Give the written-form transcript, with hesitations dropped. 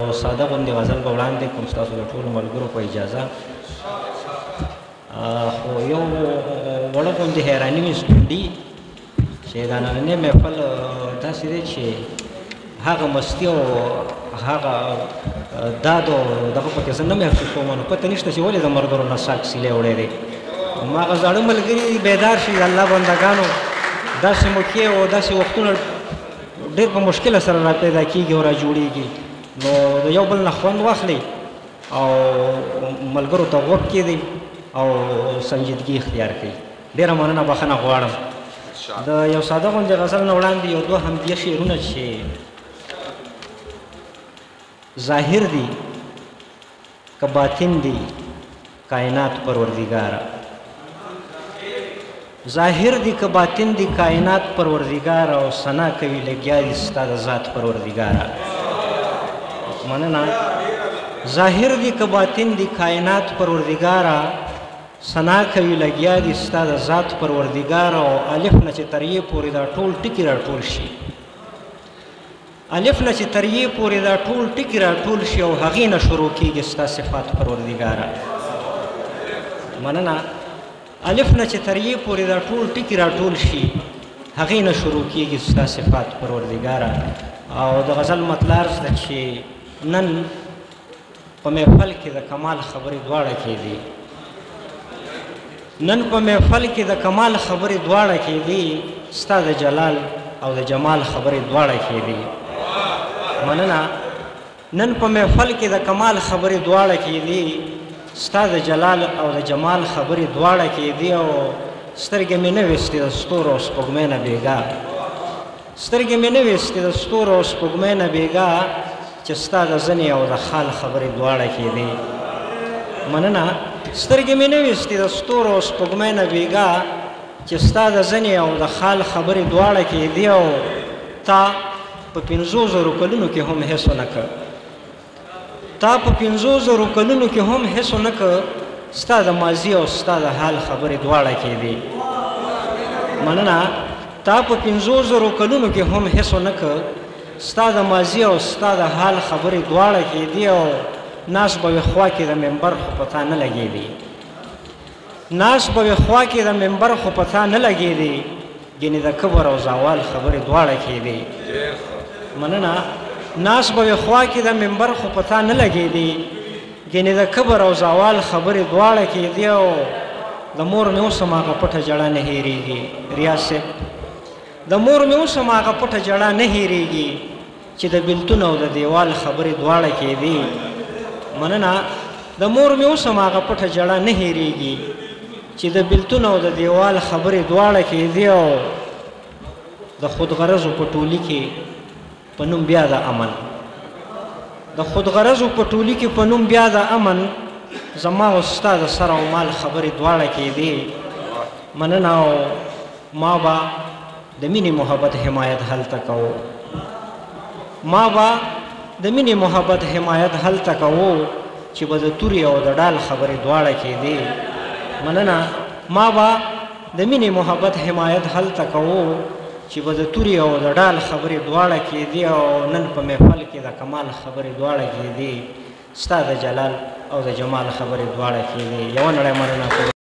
ساده غوندې غزل به وړاندې کوم ستاسو د ټولو ملګرو په اجازه. خو یو وړه غوندې حیراني مې ستونډي چې دا نننی محفل داسې دی چې هغه مستي او هغه داد او دغه پکې زه نه محسوس کوم، نو پته نشته چې ولې د ملګرو نه ساک سیلی وړی دی. هماغه زاړه ملګري بیدار شي، د الله بندګانو داسې موقع او داسې وختونه ډېر په مشکله سره را پیدا کېږي او را جوړېږي، نو د یو بل نه خوند واخلئ او ملګرو ته غوږ کېږدئ او سنجیدګي اختیار کړئ. ډېره مننه، بخښنه غواړم. د یو ساده غوندې غزل نه وړاندې یو دوه همدیه شعرونه چې ظاهر دي که باطن دي کائنات پروردګاره، ظاهر دي که باطن دي کائنات پروردګاره، او ثنا کوي لګیا دي ستا د ذات پروردګاره. مننه. ظاهر دي که باطن دي کائنات پروردګاره، ثنا کوي لګیا دي ستا د ذات پروردګاره. او الف نه چې تر یې پورې دا ټول ټکي راټول شي، الف نه چې تر یې پورې دا ټول ټکي راټول شي او هغې نه شروع کېږي ستا صفات پروردګاره. مننه. الف نه چې تر یې پورې دا ټول ټکي راټول شي، هغې نه شروع کېږي ستا صفات پروردګاره. او د غزل مطلب عرض ده چې نن په محفل کې د کمال خبرې دواړه کېدي، نن په محفل کې د کمال خبرې دواړه کېدي، ستا د جلال او د جمال خبرې دواړه کېدي. مننه. نن په محفل کې د کمال خبرې دواړه کېدي، ستا د جلال او د جمال خبرې دواړه کېدي. او سترګې مې نه ویستې د ستورو او سپوږمۍ نه بېګا، سترګې مې نه ویستې د ستورو او سپوږمۍ نه بېګا، چې ستا د زنې او د خال خبرې دواړه کېدي. مننه. سترګې مې نه ویستې د ستورو او سپوږمۍ نه بېګا، چې ستا د زنې او د خال خبرې دواړه کېدي. او تا په 5,000 کلونو کې هم هېڅ ونه کړ، تا په 5,000 کلونو کې هم هېڅ ونه کړ، ستا د ماضي او ستا د حال خبرې دواړه کېدي. مننه. تا په 5,000 کلونو کې هم هېڅ ونه کړ، ستا د ماضي او ستا د حال خبرې دواړه کېدي. او ناس به وي خوا کې د منبر خو په تا نه لګېدي، ناس به وي خوا کې د منبر خو په تا نه لګېدي، ګینې د کبر او زوال خبرې دواړه کېدي. مننه. ناس به وي خوا کې د منبر خو په تا نه لګېدي، ګینې د کبر او زوال خبرې دواړه کېدي. او د مور مې اوس هم هغه پټه جړه نه هېرېږي. ریاض صاحب، د مور مې اوس هم هغه پټه جړه نه هېرېږي، چې د بېلتون او د دیوال خبرې دواړه کېدي. مننه. د مور مې اوس هم هغه پټه جړه نه هېرېږي، چې د بېلتون او د دیوال خبرې دواړه کېدي. او د خودغرضو په ټولي کې په نوم بیا د امن، د خودغرضو په ټولي کې په نوم بیا د امن، زما او ستا د سر او مال خبرې دواړه کېدي. مننه. او ما به د مینې محبت حمایت هلته کوو، ما به د مینې محبت حمایت هلته کوو، چې به د تورې او د ډال خبرې دواړه کېدي. مننه. ما به د مینې محبت حمایت هلته کوو، چې به د تورې او د ډال خبرې دواړه کېدي. او نن په محفل کې د کمال خبرې دواړه کېدي، ستا د جلال او د جمال خبرې دواړه کېدي. یوه نړۍ مننه.